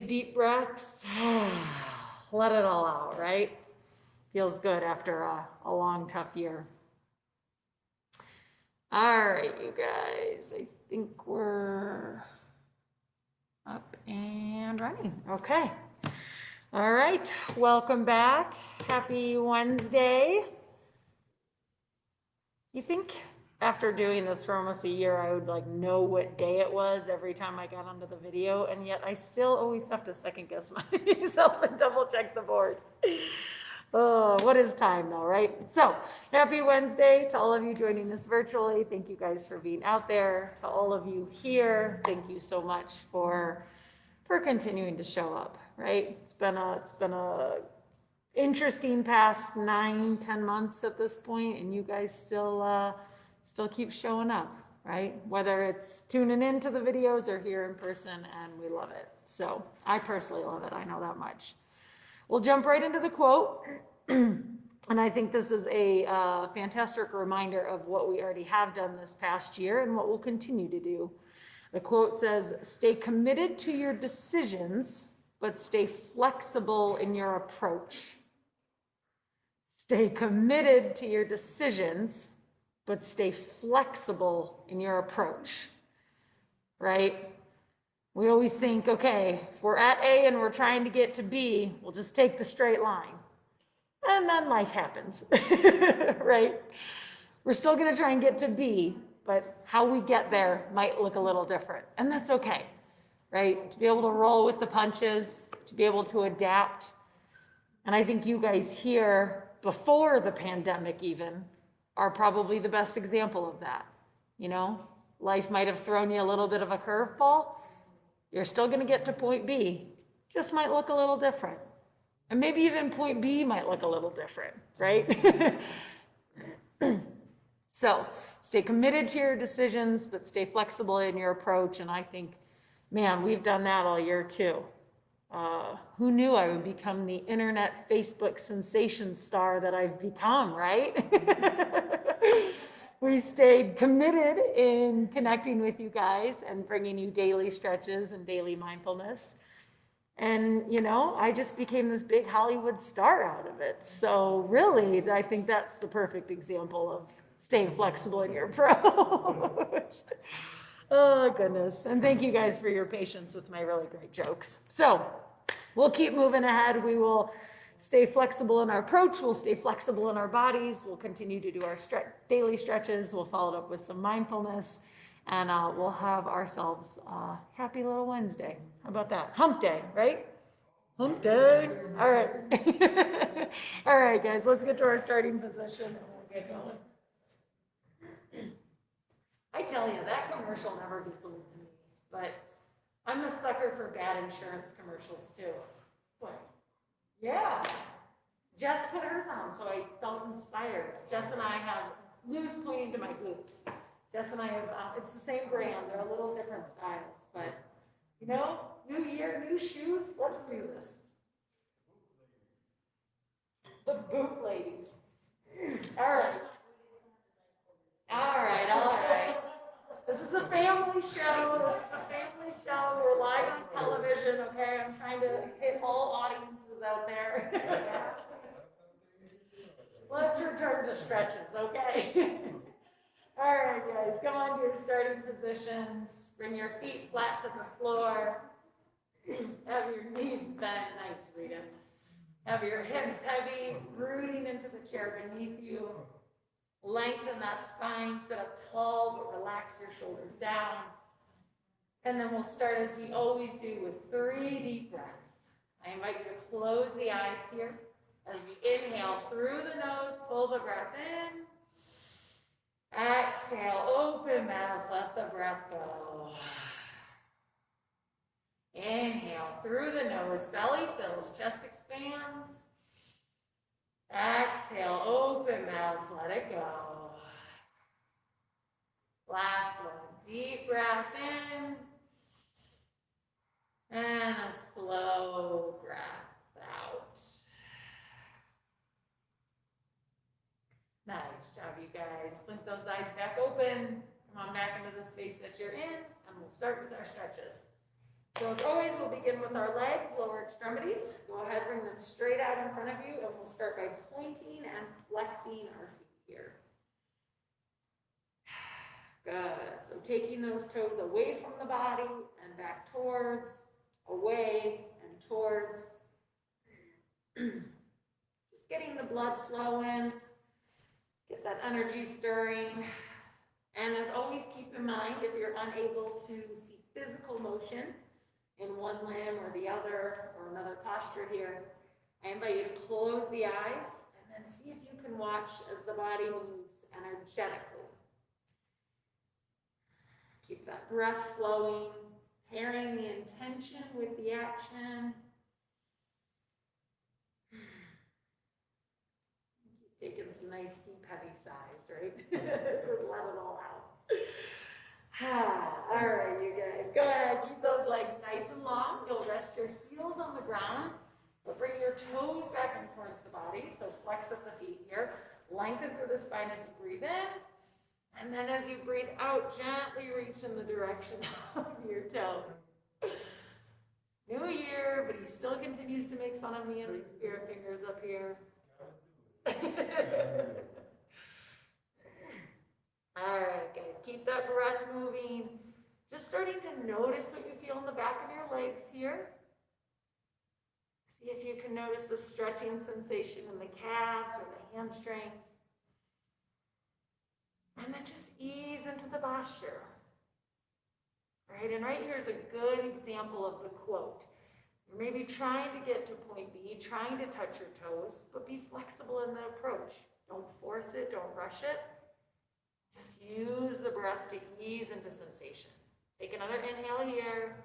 Deep breaths. Let it all out, right? Feels good after a long, tough year. All right, you guys. I think we're up and running. Okay. All right. Welcome back. Happy Wednesday. You think after doing this for almost a year, I would know what day it was every time I got onto the video, and yet I still always have to second guess myself and double check the board. Oh, what is time though, right? So happy Wednesday to all of you joining us virtually. Thank you guys for being out there. To all of you here, thank you so much for continuing to show up, right? It's been a interesting past 9-10 months at this point, and you guys still keep showing up, right? Whether it's tuning into the videos or here in person, and we love it. So I personally love it. I know that much. We'll jump right into the quote. And I think this is a fantastic reminder of what we already have done this past year and what we'll continue to do. The quote says, "Stay committed to your decisions, but stay flexible in your approach." Stay committed to your decisions, but stay flexible in your approach, right? We always think, okay, if we're at A and we're trying to get to B, we'll just take the straight line. And then life happens, right? We're still going to try and get to B, but how we get there might look a little different. And that's okay, right? To be able to roll with the punches, to be able to adapt. And I think you guys here, before the pandemic even, are probably the best example of that. You know, life might have thrown you a little bit of a curveball. You're still going to get to point B, just might look a little different. And maybe even point B might look a little different, right? So stay committed to your decisions, but stay flexible in your approach. And I think, man, we've done that all year too. Who knew I would become the internet Facebook sensation star that I've become, right? We stayed committed in connecting with you guys and bringing you daily stretches and daily mindfulness. And, you know, I just became this big Hollywood star out of it. So really, I think that's the perfect example of staying flexible in your approach. Oh, goodness. And thank you guys for your patience with my really great jokes. So we'll keep moving ahead. We will stay flexible in our approach. We'll stay flexible in our bodies. We'll continue to do our daily stretches. We'll follow it up with some mindfulness. And we'll have ourselves a happy little Wednesday. How about that? Hump day, right? Hump day. All right. All right, guys, let's get to our starting position and we'll get going. I tell you, that commercial never gets old to me, but I'm a sucker for bad insurance commercials too. What? Yeah. Jess put hers on, so I felt inspired. Jess and I have, Lou's pointing to my boots. Jess and I have, it's the same brand, they're a little different styles, but you know, new year, new shoes, let's do this. The boot ladies. All right. All right, all right. This is a family show. This is a family show. We're live on television, okay? I'm trying to hit all audiences out there. Let's return to stretches, okay? All right, guys, come on to your starting positions. Bring your feet flat to the floor. Have your knees bent. Nice, Rita. Have your hips heavy, rooting into the chair beneath you. Lengthen that spine, sit up tall, but relax your shoulders down. And then we'll start as we always do with 3 deep breaths. I invite you to close the eyes here. As we inhale through the nose, pull the breath in. Exhale, open mouth, let the breath go. Inhale through the nose, belly fills, chest expands. Exhale, open mouth, let it go. Last one, deep breath in. And a slow breath out. Nice job, you guys. Blink those eyes back open. Come on back into the space that you're in, and we'll start with our stretches. So as always, we'll begin with our legs, lower extremities. Go ahead, bring them straight out in front of you, and we'll start by pointing and flexing our feet here. Good. So taking those toes away from the body and back towards, away and towards. Just getting the blood flowing, get that energy stirring. And as always, keep in mind, if you're unable to see physical motion in one limb or the other, or another posture here, I invite you to close the eyes and then see if you can watch as the body moves energetically. Keep that breath flowing, pairing the intention with the action. Keep taking some nice, deep, heavy sighs, right? Just let it all out. All right, you guys, go ahead, keep those legs nice and long. You'll rest your heels on the ground, but bring your toes back in towards the body. So flex up the feet here, lengthen through the spine as you breathe in, and then as you breathe out, gently reach in the direction of your toes. New year, but he still continues to make fun of me and these spirit fingers up here. All right, guys, keep that breath moving. Just starting to notice what you feel in the back of your legs here. See if you can notice the stretching sensation in the calves or the hamstrings. And then just ease into the posture. Right, and right here is a good example of the quote. You're maybe trying to get to point B, trying to touch your toes, but be flexible in the approach. Don't force it, don't rush it. Just use the breath to ease into sensation. Take another inhale here.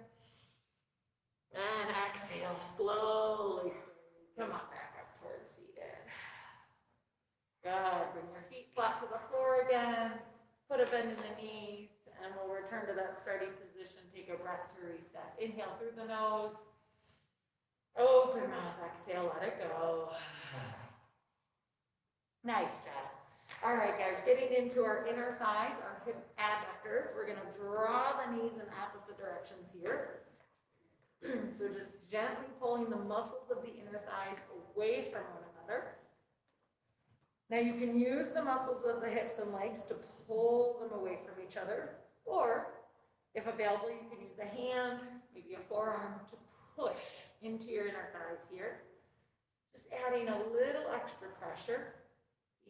And exhale slowly, slowly. Come on back up towards seated. Good. Bring your feet flat to the floor again. Put a bend in the knees. And we'll return to that starting position. Take a breath to reset. Inhale through the nose. Open mouth. Exhale. Let it go. Nice job. All right, guys, getting into our inner thighs, our hip adductors. We're going to draw the knees in opposite directions here. So just gently pulling the muscles of the inner thighs away from one another. Now you can use the muscles of the hips and legs to pull them away from each other. Or, if available, you can use a hand, maybe a forearm, to push into your inner thighs here. Just adding a little extra pressure.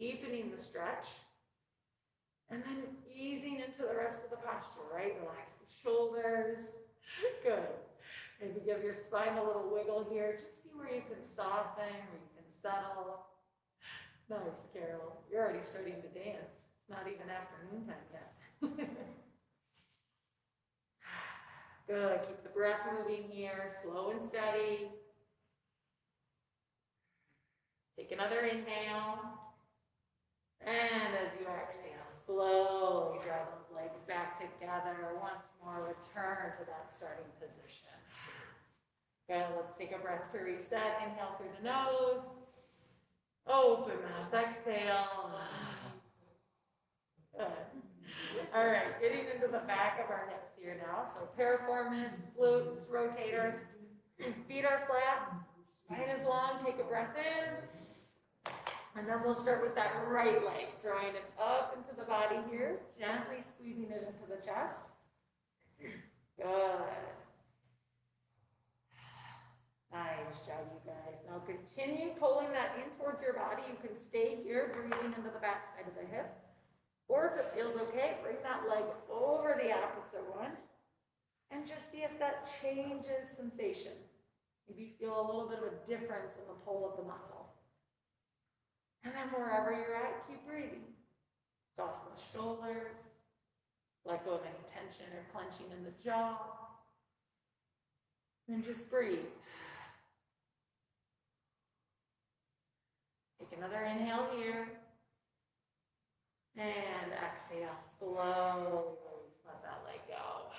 Deepening the stretch, and then easing into the rest of the posture, right? Relax the shoulders. Good. Maybe give your spine a little wiggle here. Just see where you can soften, where you can settle. Nice, Carol. You're already starting to dance. It's not even afternoon time yet. Good. Keep the breath moving here, slow and steady. Take another inhale. And as you exhale, slowly draw those legs back together. Once more, return to that starting position. Okay, let's take a breath to reset. Inhale through the nose. Open mouth, exhale. Good. All right, getting into the back of our hips here now. So piriformis, glutes, rotators. Feet are flat, spine is long. Take a breath in. And then we'll start with that right leg, drawing it up into the body here, gently squeezing it into the chest. Good. Nice job, you guys. Now continue pulling that in towards your body. You can stay here, breathing into the back side of the hip. Or if it feels okay, bring that leg over the opposite one. And just see if that changes sensation. Maybe feel a little bit of a difference in the pull of the muscle. And then wherever you're at, keep breathing. Soften the shoulders. Let go of any tension or clenching in the jaw. And just breathe. Take another inhale here. And exhale, slowly release, let that leg go.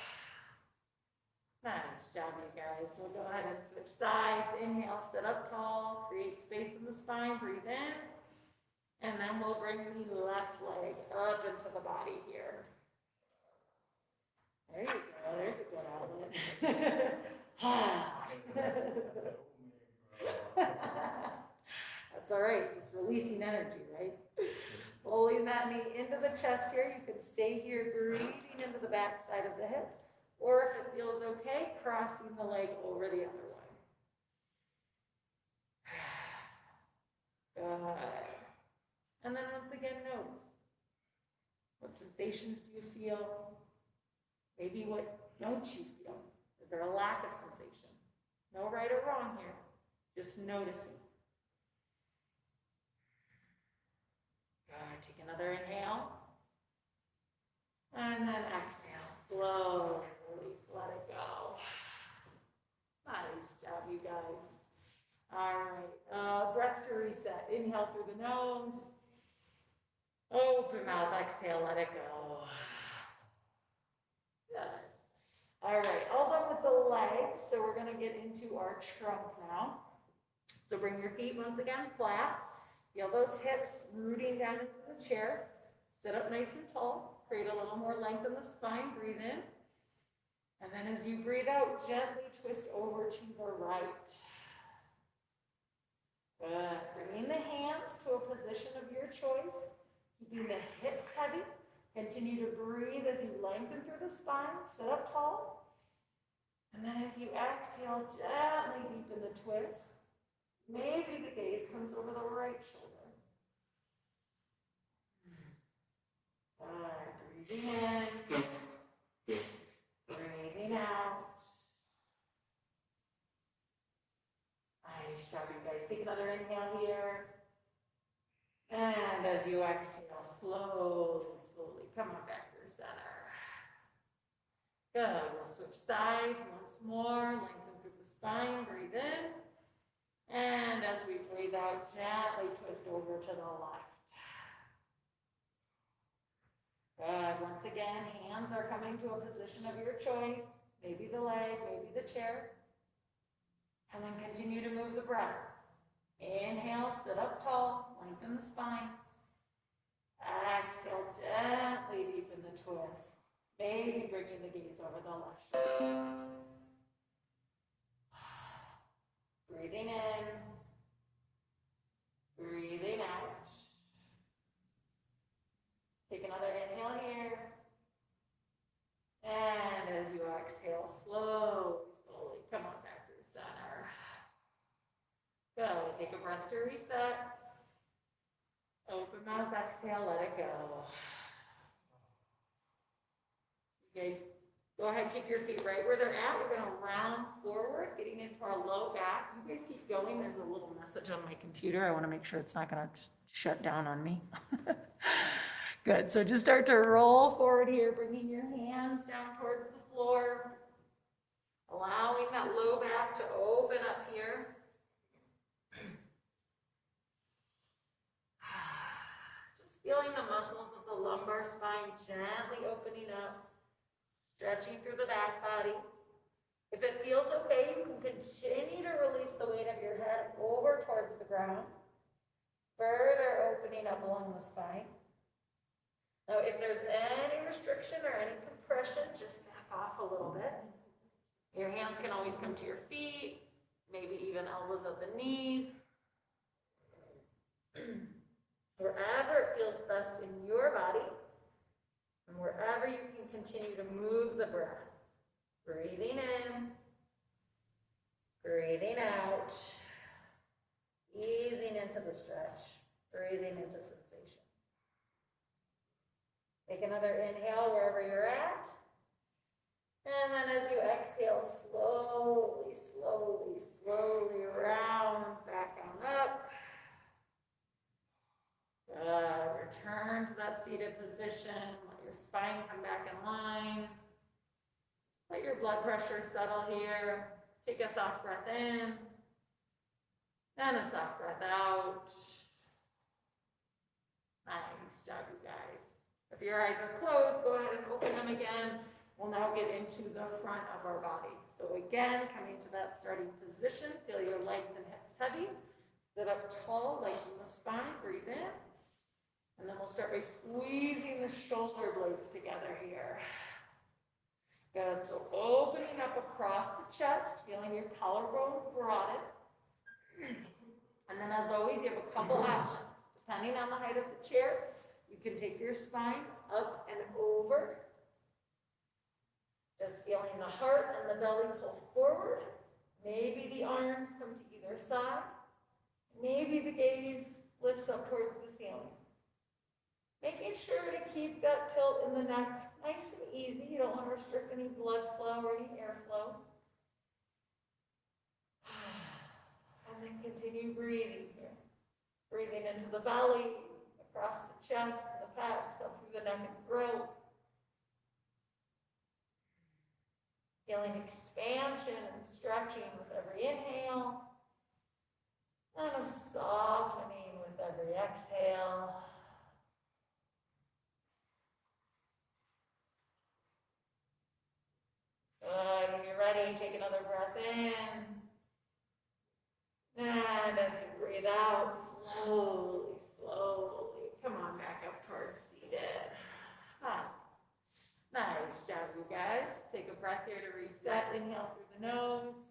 Nice job, you guys. We'll go ahead and switch sides. Inhale, sit up tall, create space in the spine, breathe in. And then we'll bring the left leg up into the body here. There you go, there's a good outlet. That's all right, just releasing energy, right? Pulling that knee into the chest here. You can stay here, breathing into the back side of the hip. Or if it feels okay, crossing the leg over the other way. Good. And then once again, notice. What sensations do you feel? Maybe what don't you feel? Is there a lack of sensation? No right or wrong here. Just noticing. Good. Take another inhale. And then exhale. Slowly release. Let it go. Nice job, you guys. All right. Breath to reset. Inhale through the nose. Open mouth. Exhale. Let it go. Good. All right. All done with the legs. So we're going to get into our trunk now. So bring your feet once again flat. Feel those hips rooting down into the chair. Sit up nice and tall. Create a little more length in the spine. Breathe in. And then as you breathe out, gently twist over to the right. Good. Bringing the hands to a position of your choice. Keeping the hips heavy. Continue to breathe as you lengthen through the spine. Sit up tall. And then as you exhale, gently deepen the twist. Maybe the gaze comes over the right shoulder. Breathing in. Breathing out. Nice job, you guys. Take another inhale here. And as you exhale, slowly come on back through center. Good. We'll switch sides once more. Lengthen through the spine. Breathe in. And as we breathe out, gently twist over to the left. Good. Once again, hands are coming to a position of your choice. Maybe the leg, maybe the chair. And then continue to move the breath. Inhale, sit up tall, lengthen the spine. Exhale, gently deepen the twist. Maybe bringing the gaze over the left shoulder. Breathing in. Breathing out. Take another inhale here. And as you exhale, slowly come on back through center. Good. Take a breath to reset. Open mouth, exhale, let it go. You guys, go ahead, keep your feet right where they're at. We're going to round forward, getting into our low back. You guys keep going. There's a little message on my computer. I want to make sure it's not going to just shut down on me. Good. So just start to roll forward here, bringing your hands down towards the floor, allowing that low back to open up here. Just feeling the muscles of the lumbar spine gently opening up, stretching through the back body. If it feels okay, you can continue to release the weight of your head over towards the ground, further opening up along the spine. Now, if there's any restriction or any compression, just back off a little bit. Your hands can always come to your feet, maybe even elbows at the knees. Wherever it feels best in your body, and wherever you can continue to move the breath. Breathing in, breathing out, easing into the stretch, breathing into sensation. Take another inhale wherever you're at. And then as you exhale, slowly round back on up. Return to that seated position. Let your spine come back in line. Let your blood pressure settle here. Take a soft breath in. And a soft breath out. Nice job, you guys. If your eyes are closed, go ahead and open them again. We'll now get into the front of our body. So again, coming to that starting position, feel your legs and hips heavy. Sit up tall, lengthen the spine, breathe in. And then we'll start by squeezing the shoulder blades together here. Good, so opening up across the chest, feeling your collarbone broaden. And then as always, you have a couple options. Depending on the height of the chair, you can take your spine up and over. Just feeling the heart and the belly pull forward. Maybe the arms come to either side. Maybe the gaze lifts up towards the ceiling. Making sure to keep that tilt in the neck nice and easy. You don't want to restrict any blood flow or any airflow. And then continue breathing here. Breathing into the belly, across the chest, the pecs, up through the neck and throat. Feeling expansion and stretching with every inhale. And a softening with every exhale. Good. When you're ready, take another breath in. And as you breathe out, slowly, slowly, come on back up towards seated. Nice job, you guys. Take a breath here to reset. Inhale through the nose.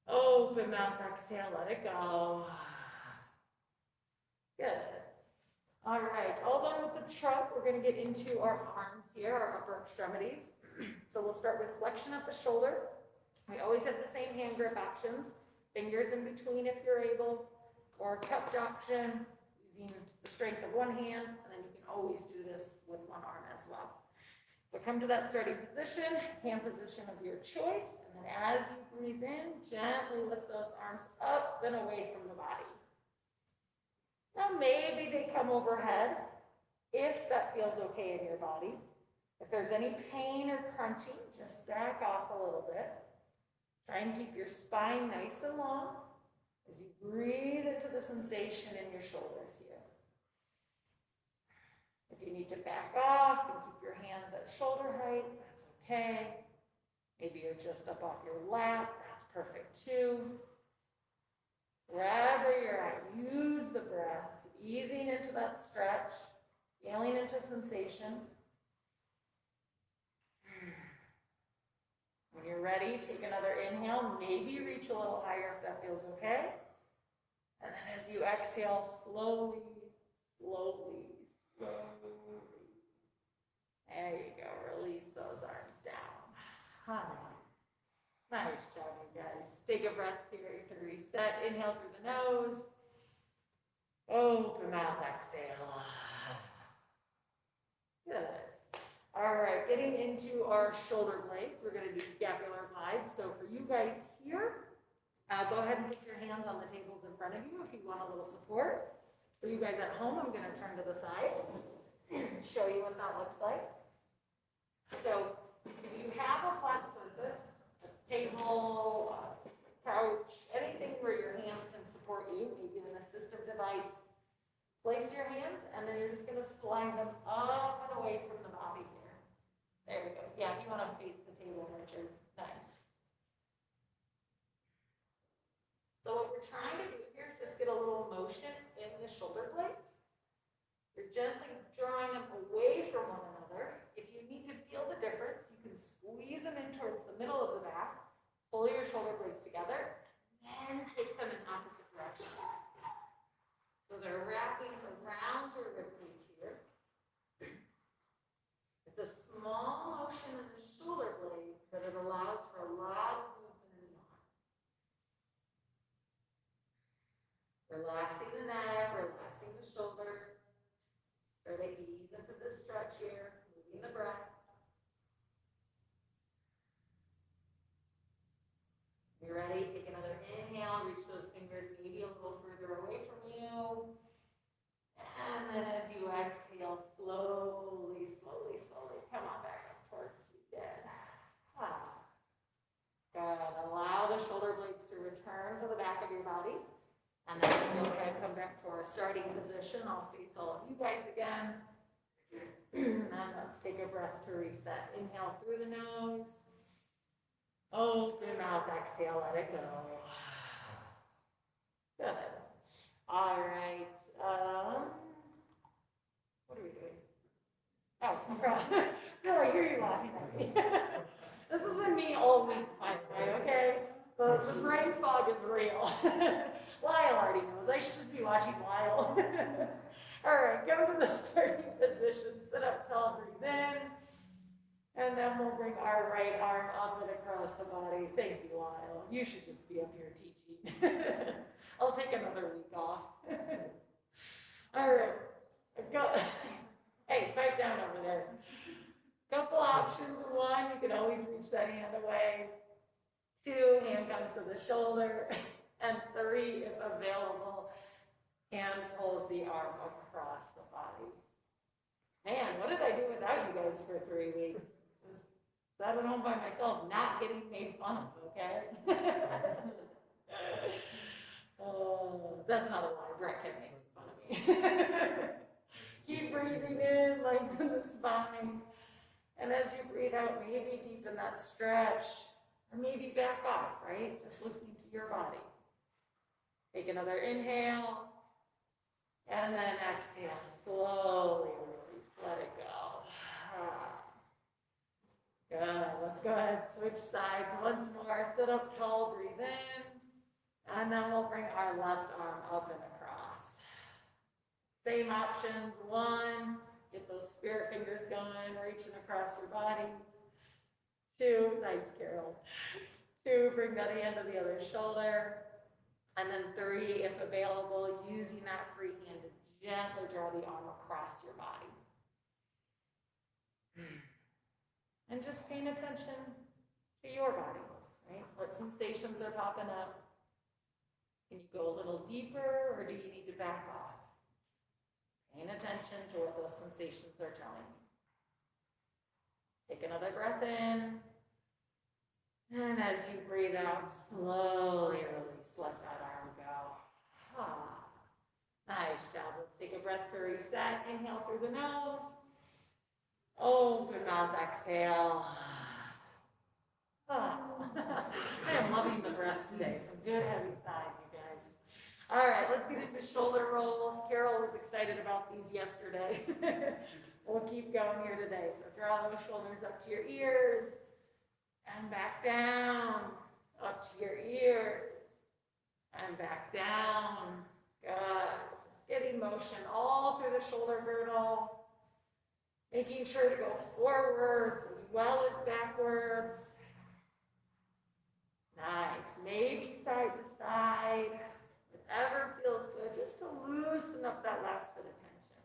Open mouth, exhale, let it go. Good. All right, all done with the trunk. We're going to get into our arms here, our upper extremities. So we'll start with flexion at the shoulder. We always have the same hand grip options. Fingers in between if you're able, or cupped option, using the strength of one hand, and then you can always do this with one arm as well. So come to that starting position, hand position of your choice, and then as you breathe in, gently lift those arms up and away from the body. Now maybe they come overhead, if that feels okay in your body. If there's any pain or crunching, just back off a little bit. Try and keep your spine nice and long as you breathe into the sensation in your shoulders here. If you need to back off and keep your hands at shoulder height, that's okay. Maybe you're just up off your lap, that's perfect too. Wherever you're at, use the breath, easing into that stretch, feeling into sensation. When you're ready, take another inhale. Maybe reach a little higher if that feels okay. And then as you exhale, slowly, slowly, slowly. There you go. Release those arms down. Nice job, you guys. Take a breath here to reset. Inhale through the nose. Open mouth, exhale. Good. All right, getting into our shoulder blades, we're going to do scapular glides. So for you guys here, go ahead and put your hands on the tables in front of you if you want a little support. For you guys at home, I'm going to turn to the side and show you what that looks like. So if you have a flat surface, a table, a couch, anything where your hands can support you, maybe an assistive device, place your hands and then you're just going to slide them up and away from the body here. There we go. Yeah, if you want to face the table, Richard. Nice. So what we're trying to do here is just get a little motion in the shoulder blades. You're gently drawing them away from one another. If you need to feel the difference, you can squeeze them in towards the middle of the back, pull your shoulder blades together, and then take them in opposite directions. So they're wrapping around your ribcage here. It's a small motion in the shoulder blade, but it allows for a lot of movement in the arm. Relaxing the neck, relaxing the shoulders. Try to ease into this stretch here, moving the breath. You're ready, take another inhale, reach those fingers maybe a little further away from you. And then as you exhale, slowly, slowly, slowly, come on back up towards seated. Good. Allow the shoulder blades to return to the back of your body. And then go ahead and come back to our starting position. I'll face all of you guys again. And let's take a breath to reset. Inhale through the nose. Open mouth, exhale, let it go. Good. All right. What are we doing? Oh, no, I hear you laughing at me. is real. Lyle already knows. I should just be watching Lyle. All right, go to the starting position. Sit up tall, breathe in. And then we'll bring our right arm up and across the body. Thank you, Lyle. You should just be up here teaching. I'll take another week off. All right. Go. Hey, pipe down over there. Couple options. One, you can always reach that hand away. Two, hand comes to the shoulder. And three, if available, hand pulls the arm across the body. Man, what did I do without you guys for 3 weeks? Just sat at home by myself, not getting made fun of, okay? Oh, that's not a lie. Brett kept making fun of me. Keep breathing in, lengthen the spine. And as you breathe out, maybe deepen that stretch, or maybe back off, right? Just listening to your body. Take another inhale, and then exhale, slowly release, let it go. Good, let's go ahead, switch sides once more. Sit up tall, breathe in, and then we'll bring our left arm up and across. Same options. One, get those spirit fingers going, reaching across your body. Two, nice, Carol. Two, bring that hand to the other shoulder. And then three, if available, using that free hand to gently draw the arm across your body. And just paying attention to your body, right? What sensations are popping up? Can you go a little deeper, or do you need to back off? Paying attention to what those sensations are telling you. Take another breath in. And as you breathe out, slowly release, let that arm go. Nice job. Let's take a breath to reset. Inhale through the nose. Open mouth, exhale. I am loving the breath today. Some good heavy sighs, you guys. All right, let's get into shoulder rolls. Carol was excited about these yesterday. We'll keep going here today. So draw those shoulders up to your ears. And back down, up to your ears, and back down. Good. Just getting motion all through the shoulder girdle. Making sure to go forwards as well as backwards. Nice. Maybe side to side. Whatever feels good, just to loosen up that last bit of tension.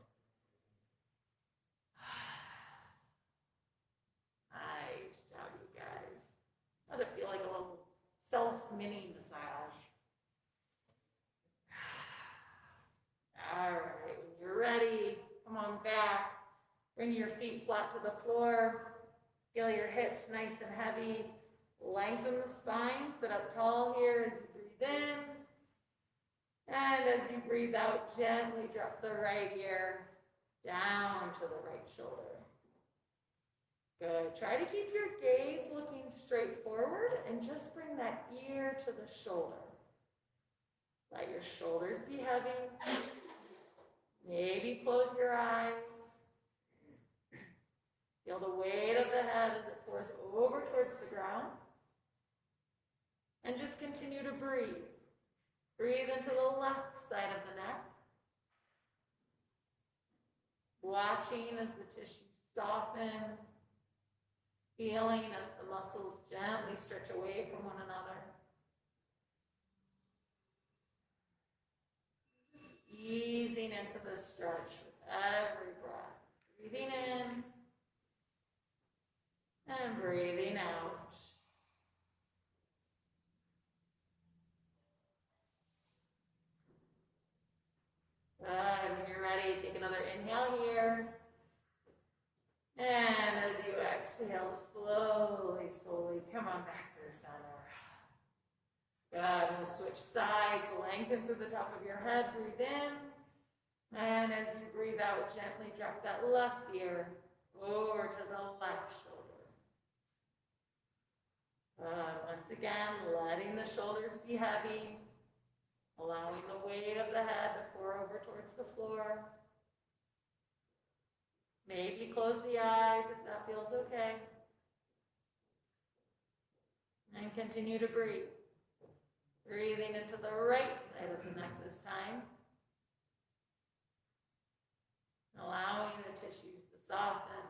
Nice job, you guys. Let it feel like a little self-mini massage. All right, when you're ready, come on back. Bring your feet flat to the floor. Feel your hips nice and heavy. Lengthen the spine. Sit up tall here as you breathe in. And as you breathe out, gently drop the right ear down to the right shoulder. Good. Try to keep your gaze looking straight forward and just bring that ear to the shoulder. Let your shoulders be heavy. Maybe close your eyes. Feel the weight of the head as it pours over towards the ground. And just continue to breathe. Breathe into the left side of the neck. Watching as the tissues soften. Feeling as the muscles gently stretch away from one another. Just easing into the stretch with every breath. Breathing in and breathing out. Good. When you're ready, take another inhale here. And as you exhale, slowly come on back to the center. Good. We'll switch sides, lengthen through the top of your head, breathe in. And as you breathe out, gently drop that left ear over to the left shoulder. Once again, letting the shoulders be heavy, allowing the weight of the head to pour over towards the floor. Maybe close the eyes if that feels okay. And continue to breathe. Breathing into the right side of the neck this time. Allowing the tissues to soften.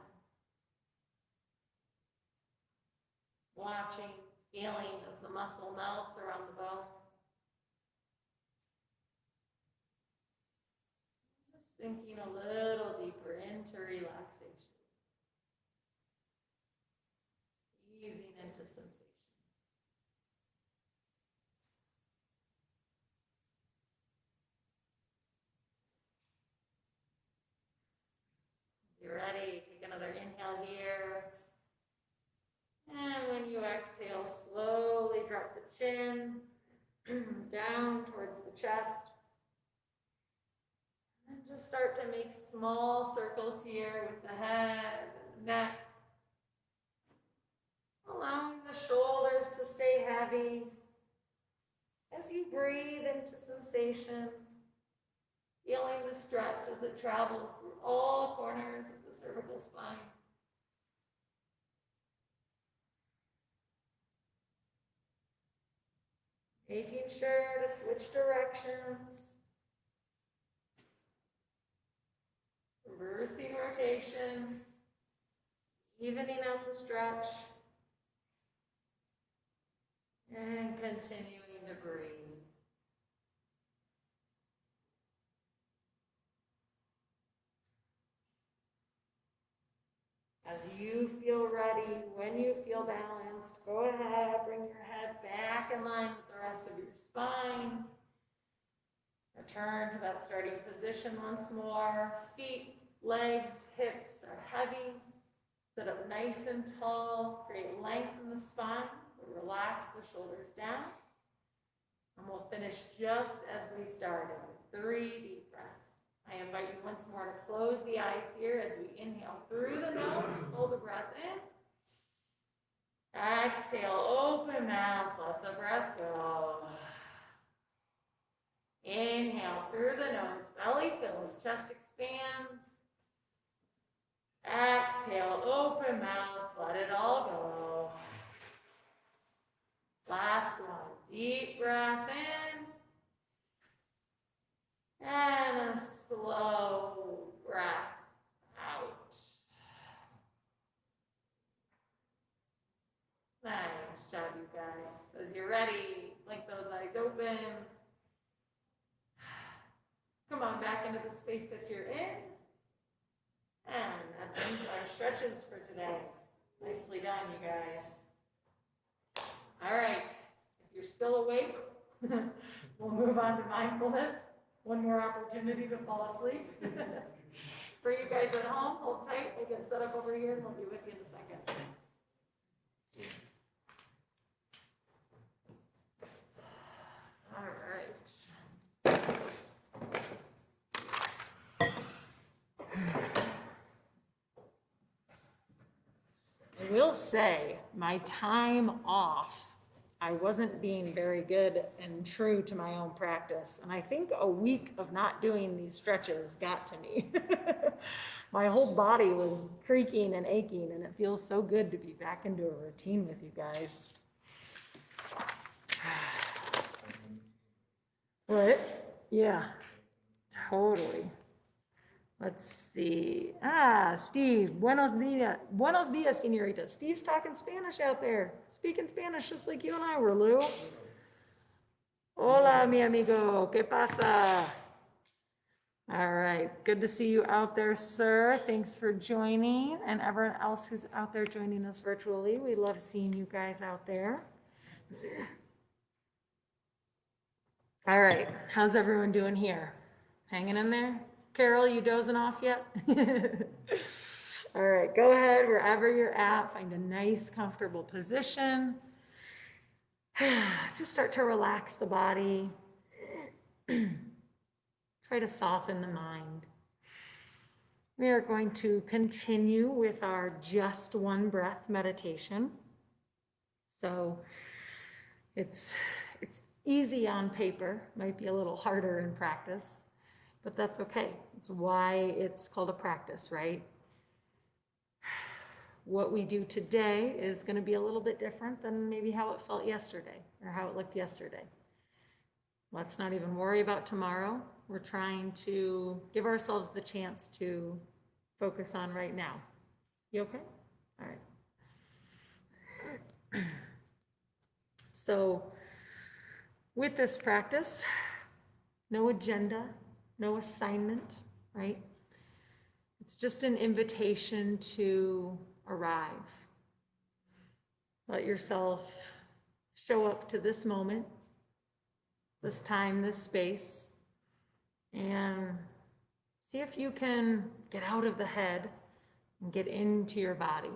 Watching, feeling as the muscle melts around the bone. Just sinking a little deeper into relaxation. Easing into sensation. As you're ready, take another inhale here. And when you exhale, slowly drop the chin down towards the chest. And just start to make small circles here with the head and the neck. Allowing the shoulders to stay heavy as you breathe into sensation. Feeling the stretch as it travels through all corners of the cervical spine. Making sure to switch directions. Reversing rotation. Evening out the stretch. And continuing to breathe. As you feel ready, when you feel balanced, go ahead, bring your head back in line with the rest of your spine. Return to that starting position once more. Feet, legs, hips are heavy. Sit up nice and tall. Create length in the spine. Relax the shoulders down. And we'll finish just as we started. 3 deep breaths. I invite you once more to close the eyes here as we inhale through the nose, pull the breath in. Exhale, open mouth, let the breath go. Inhale through the nose, belly fills, chest expands. Exhale, open mouth, let it all go. Last one, deep breath in. And a slow breath out. Nice job, you guys. As you're ready, blink those eyes open. Come on back into the space that you're in. And that ends our stretches for today. Nicely done, you guys. All right, if you're still awake, we'll move on to mindfulness. One more opportunity to fall asleep. For you guys at home, hold tight. We'll get set up over here and we'll be with you in a second. All right. I will say, my time off, I wasn't being very good and true to my own practice. And I think a week of not doing these stretches got to me. My whole body was creaking and aching, and it feels so good to be back into a routine with you guys. What? Yeah, totally. Let's see. Steve. Buenos dias. Buenos dias, señorita. Steve's talking Spanish out there. Speaking Spanish just like you and I were, Lou. Hola, mi amigo. ¿Qué pasa? All right. Good to see you out there, sir. Thanks for joining. And everyone else who's out there joining us virtually. We love seeing you guys out there. All right. How's everyone doing here? Hanging in there? Carol, you dozing off yet? All right, go ahead wherever you're at, find a nice, comfortable position. Just start to relax the body. Try to soften the mind. We are going to continue with our just one breath meditation. So it's easy on paper, might be a little harder in practice. But that's okay. It's why it's called a practice, right? What we do today is going to be a little bit different than maybe how it felt yesterday or how it looked yesterday. Let's not even worry about tomorrow. We're trying to give ourselves the chance to focus on right now. You okay? All right. So with this practice, no agenda, no assignment, right? It's just an invitation to arrive. Let yourself show up to this moment, this time, this space, and see if you can get out of the head and get into your body.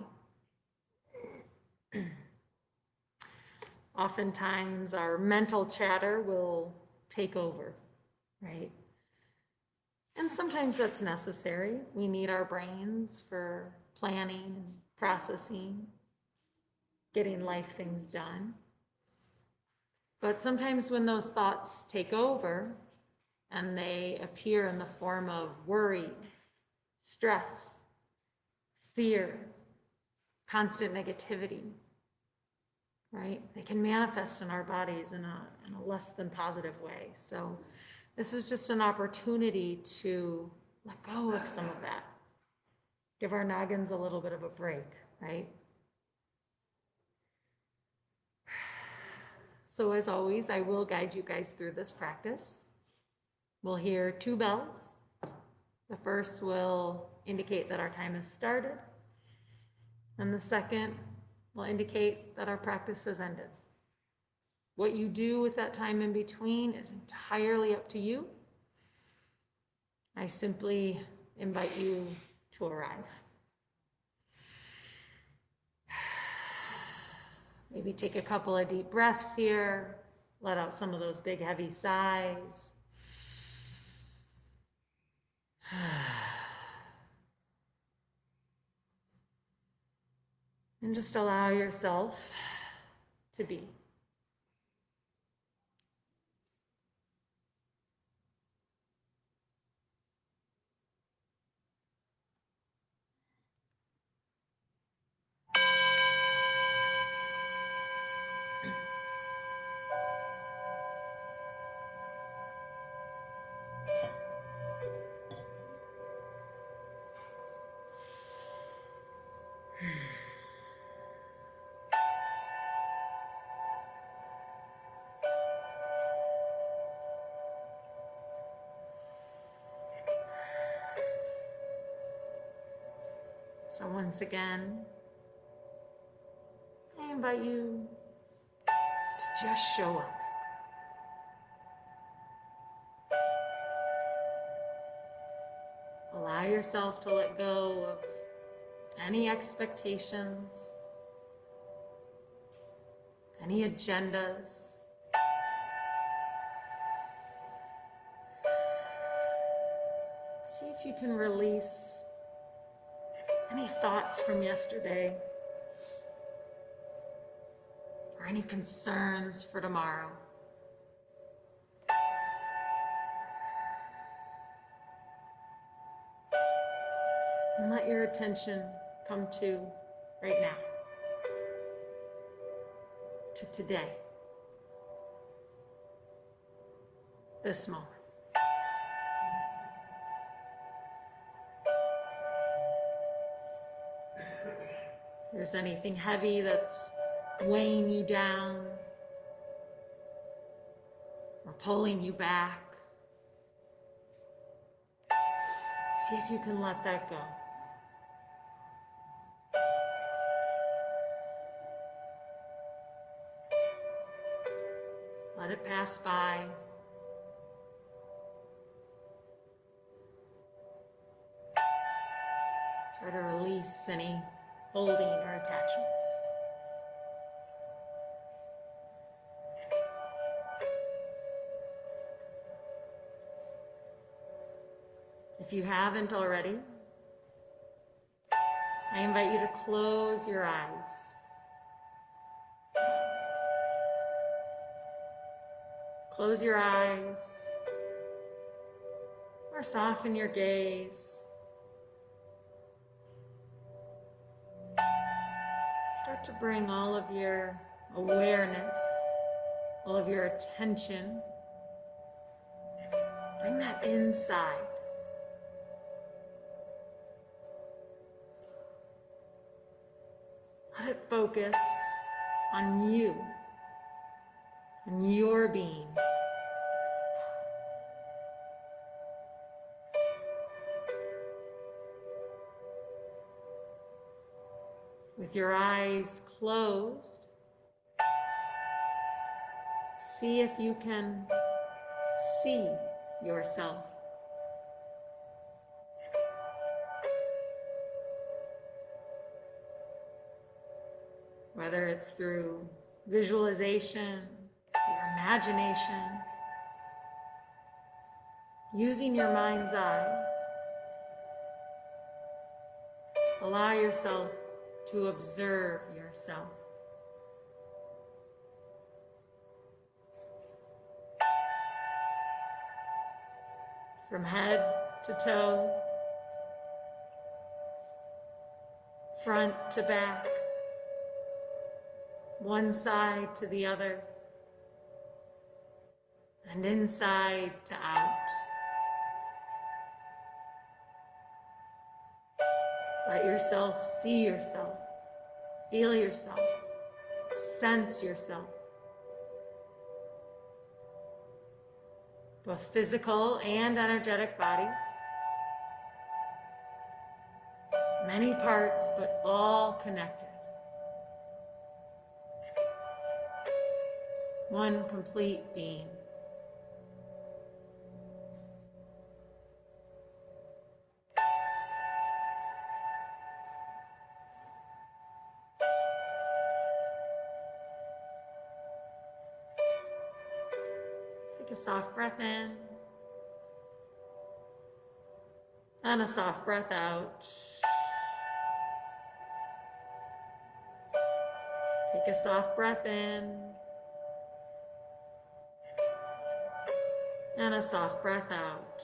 Oftentimes our mental chatter will take over, right? And sometimes that's necessary. We need our brains for planning and processing, getting life things done. But sometimes when those thoughts take over and they appear in the form of worry, stress, fear, constant negativity, right? They can manifest in our bodies in a less than positive way. So this is just an opportunity to let go of some of that. Give our noggins a little bit of a break, right? So as always, I will guide you guys through this practice. We'll hear 2 bells. The first will indicate that our time has started, and the second will indicate that our practice has ended. What you do with that time in between is entirely up to you. I simply invite you to arrive. Maybe take a couple of deep breaths here. Let out some of those big, heavy sighs. And just allow yourself to be. So once again, I invite you to just show up. Allow yourself to let go of any expectations, any agendas. See if you can release any thoughts from yesterday or any concerns for tomorrow. And let your attention come to right now, to today, this moment. If there's anything heavy that's weighing you down or pulling you back, see if you can let that go. Let it pass by. Try to release any holding or attachments. If you haven't already, I invite you to close your eyes. Close your eyes or soften your gaze. Start to bring all of your awareness, all of your attention Bring that inside. Let it focus on you and your being. With your eyes closed, see if you can see yourself. Whether it's through visualization, your imagination, using your mind's eye, allow yourself to observe yourself. From head to toe, front to back, one side to the other, and inside to out. Let yourself see yourself, feel yourself, sense yourself. Both physical and energetic bodies. Many parts, but all connected. One complete being. Take a soft breath in and a soft breath out. Take a soft breath in and a soft breath out.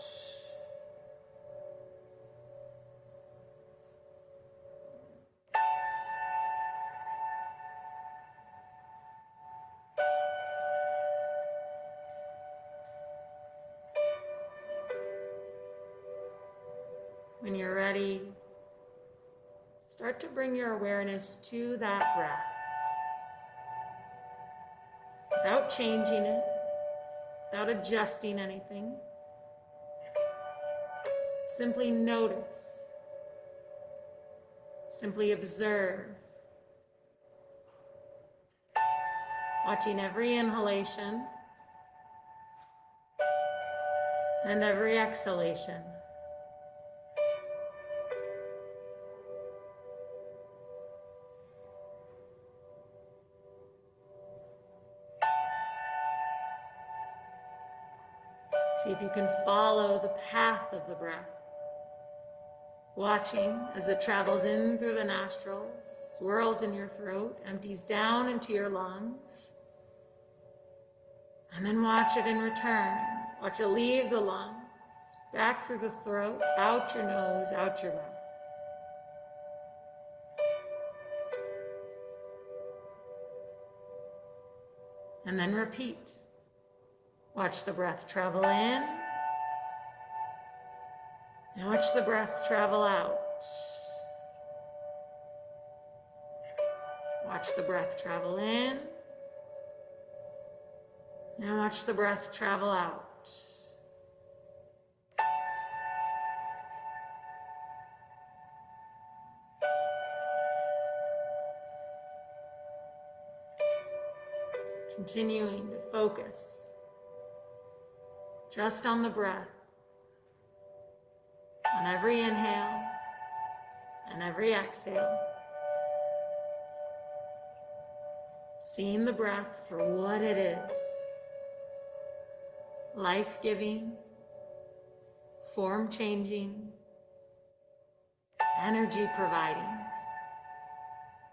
When you're ready, start to bring your awareness to that breath without changing it, without adjusting anything. Simply notice, simply observe, watching every inhalation and every exhalation. See if you can follow the path of the breath, watching as it travels in through the nostrils, swirls in your throat, empties down into your lungs, and then watch it in return. Watch it leave the lungs, back through the throat, out your nose, out your mouth. And then repeat. Watch the breath travel in, and watch the breath travel out. Watch the breath travel in, and watch the breath travel out. Continuing to focus just on the breath, on every inhale and every exhale. Seeing the breath for what it is. Life-giving, form-changing, energy-providing.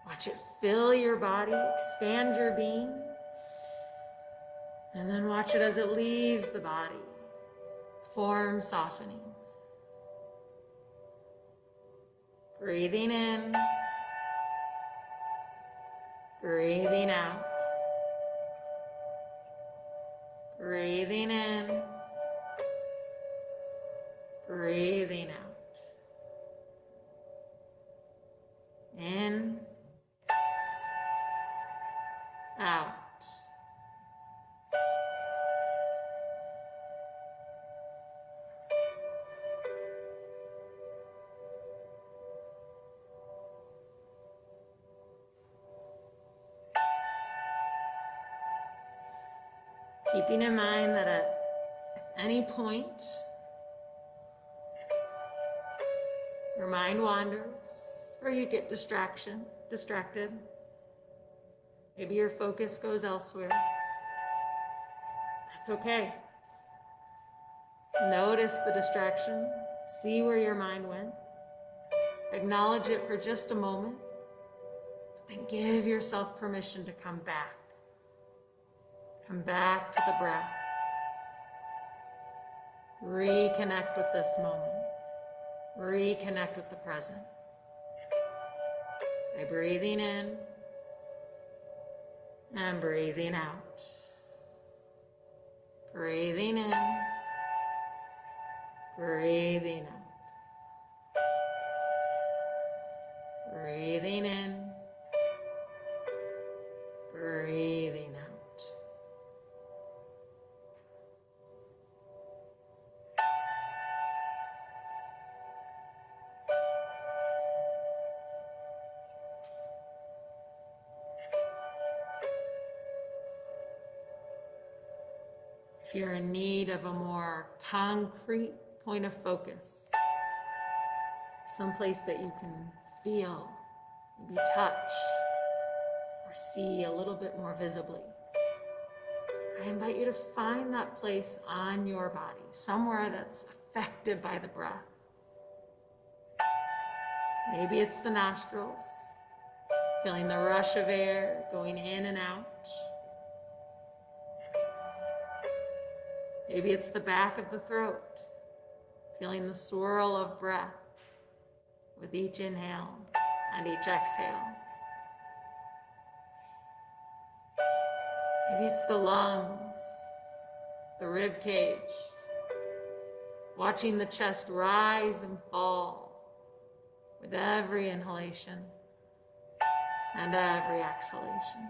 Watch it fill your body, expand your being, and then watch it as it leaves the body. Form softening. Breathing in, breathing out. Breathing in, breathing out. In, out. Keeping in mind that at any point your mind wanders or you get distracted, maybe your focus goes elsewhere, that's okay. Notice the distraction, see where your mind went, acknowledge it for just a moment, but then give yourself permission to come back. Come back to the breath. Reconnect with this moment. Reconnect with the present. By breathing in and breathing out. Breathing in, breathing out. Breathing in, breathing out. If you're in need of a more concrete point of focus, someplace that you can feel, maybe touch, or see a little bit more visibly, I invite you to find that place on your body, somewhere that's affected by the breath. Maybe it's the nostrils, feeling the rush of air going in and out. Maybe it's the back of the throat, feeling the swirl of breath with each inhale and each exhale. Maybe it's the lungs, the rib cage, watching the chest rise and fall with every inhalation and every exhalation.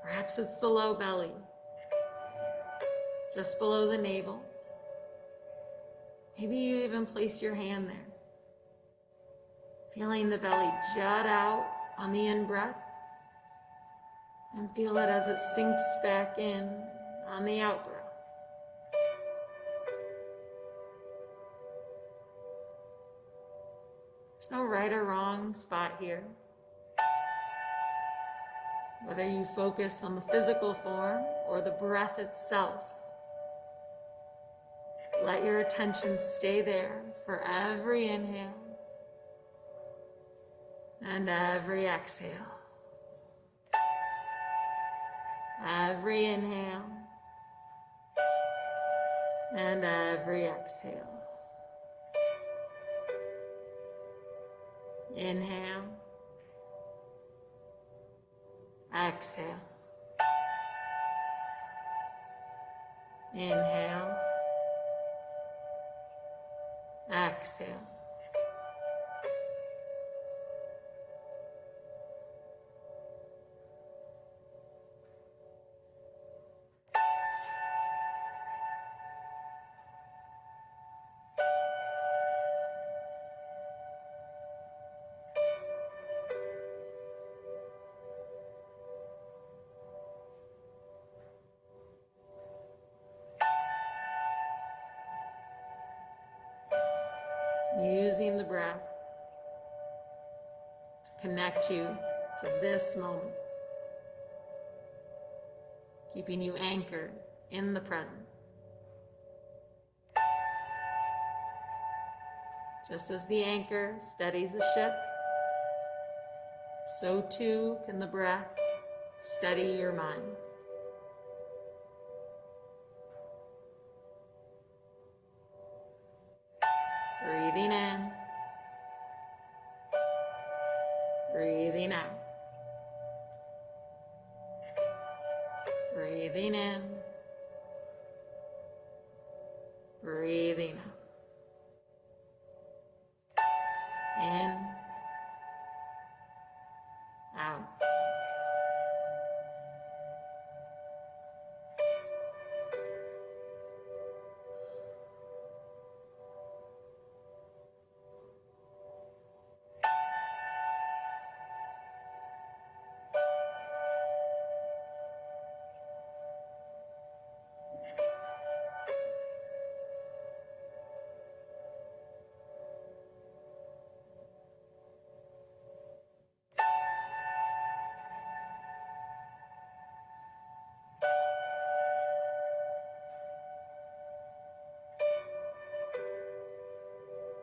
Perhaps it's the low belly, just below the navel. Maybe you even place your hand there, feeling the belly jut out on the in-breath, and feel it as it sinks back in on the out-breath. There's no right or wrong spot here. Whether you focus on the physical form or the breath itself, let your attention stay there for every inhale and every exhale. Every inhale and every exhale. Inhale. Exhale. Inhale. Exhale. Using the breath to connect you to this moment, keeping you anchored in the present. Just as the anchor steadies a ship, so too can the breath steady your mind. Breathing in, breathing out. Breathing in, breathing out. In, out.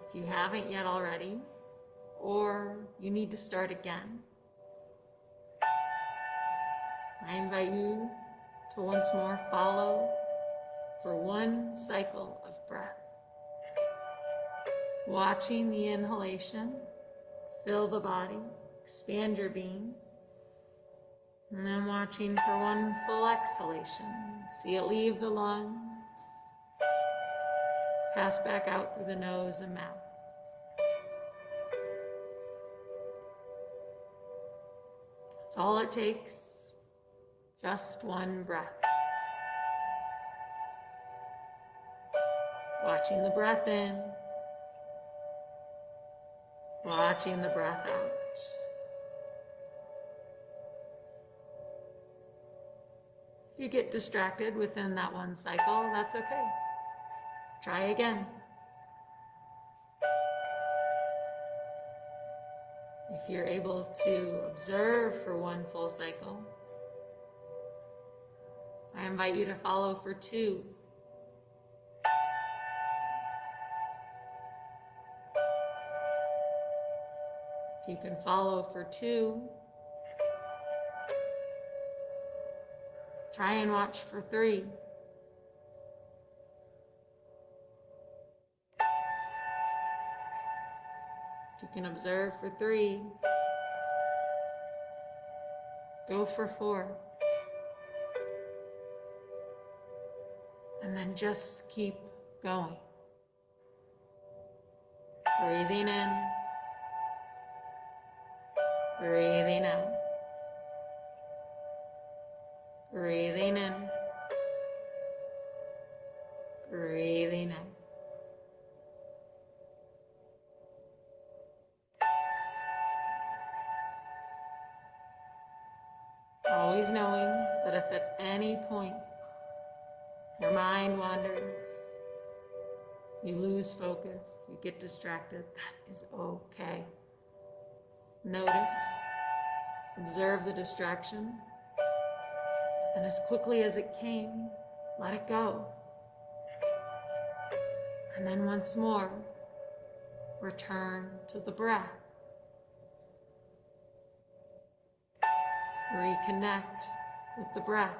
If you haven't yet already, or you need to start again, I invite you to once more follow for one cycle of breath. Watching the inhalation, fill the body, expand your being, and then watching for one full exhalation. See it leave the lungs, pass back out through the nose and mouth. That's all it takes, just one breath. Watching the breath in, watching the breath out. If you get distracted within that one cycle, that's okay. Try again. If you're able to observe for one full cycle, I invite you to follow for two. If you can follow for two, try and watch for three. If you can observe for three, go for four. And then just keep going. Breathing in, breathing out. Breathing in, breathing out. Always knowing that if at any point your mind wanders, you lose focus, you get distracted, that is okay. Notice, observe the distraction, and as quickly as it came, let it go. And then once more, return to the breath. Reconnect with the breath.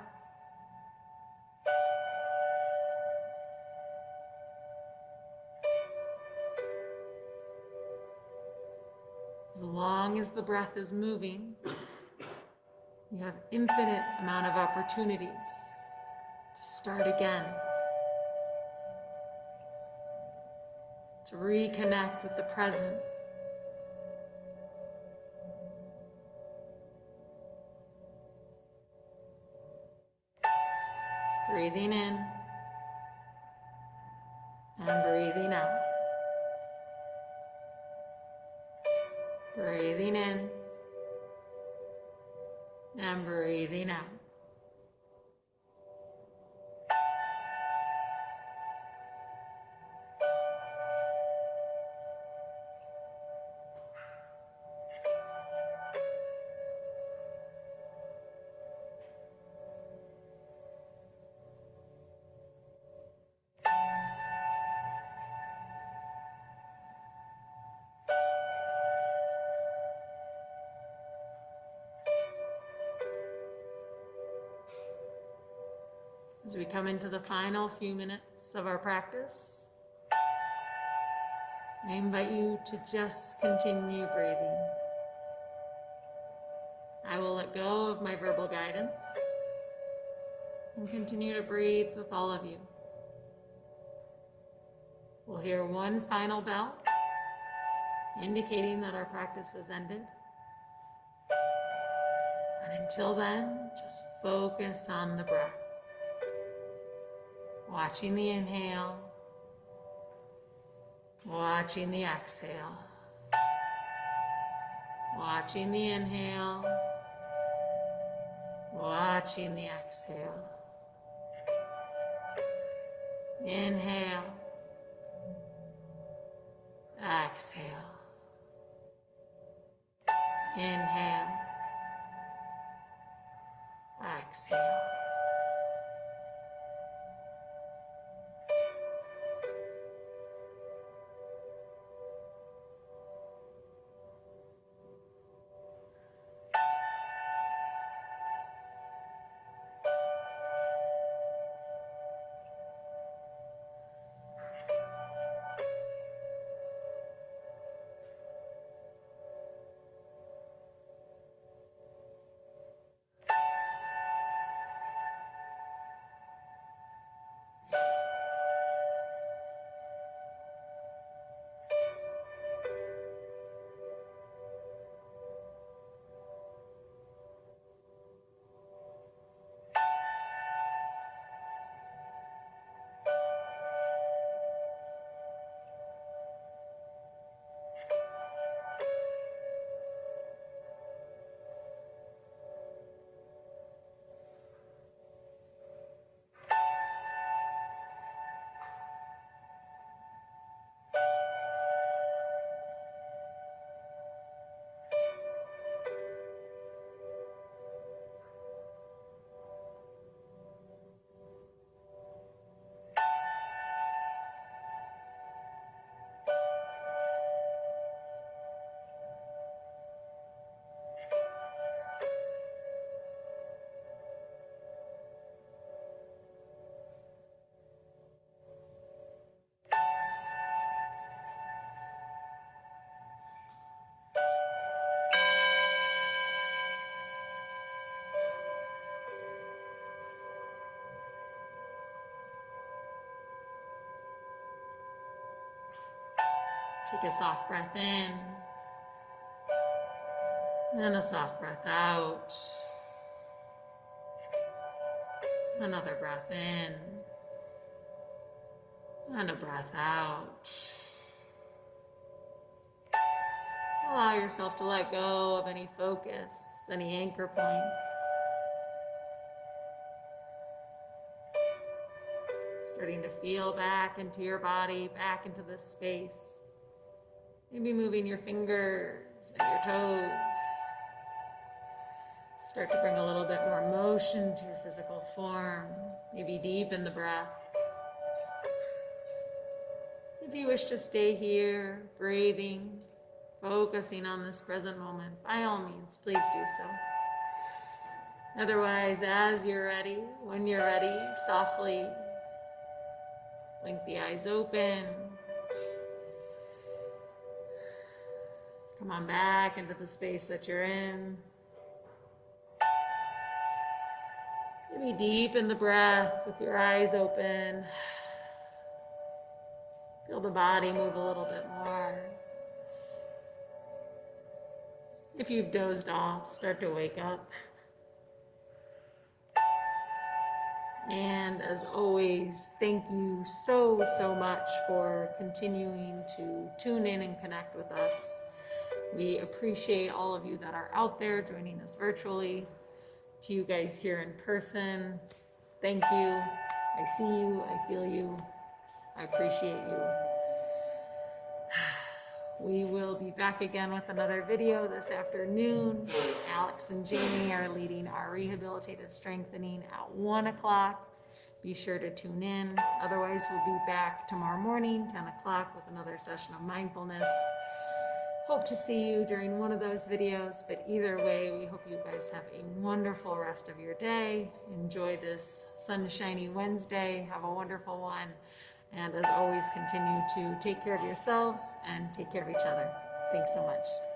As long as the breath is moving, you have infinite amount of opportunities to start again, to reconnect with the present. Breathing in and breathing out. Breathing in and breathing out. As we come into the final few minutes of our practice, I invite you to just continue breathing. I will let go of my verbal guidance and continue to breathe with all of you. We'll hear one final bell, indicating that our practice has ended. And until then, just focus on the breath. Watching the inhale, watching the exhale, watching the inhale, watching the exhale. Inhale, exhale, inhale, exhale. Take a soft breath in and a soft breath out. Another breath in and a breath out. Allow yourself to let go of any focus, any anchor points. Starting to feel back into your body, back into this space. Maybe moving your fingers and your toes. Start to bring a little bit more motion to your physical form. Maybe deepen the breath. If you wish to stay here, breathing, focusing on this present moment, by all means, please do so. Otherwise, as you're ready, when you're ready, softly blink the eyes open. Come on back into the space that you're in. Maybe deepen the breath with your eyes open. Feel the body move a little bit more. If you've dozed off, start to wake up. And as always, thank you so much for continuing to tune in and connect with us. We appreciate all of you that are out there joining us virtually. To you guys here in person, thank you. I see you, I feel you, I appreciate you. We will be back again with another video this afternoon. Alex and Jamie are leading our rehabilitative strengthening at 1 o'clock. Be sure to tune in. Otherwise, we'll be back tomorrow morning, 10 o'clock, with another session of mindfulness. Hope to see you during one of those videos, but either way, we hope you guys have a wonderful rest of your day. Enjoy this sunshiny Wednesday. Have a wonderful one. And as always, continue to take care of yourselves and take care of each other. Thanks so much.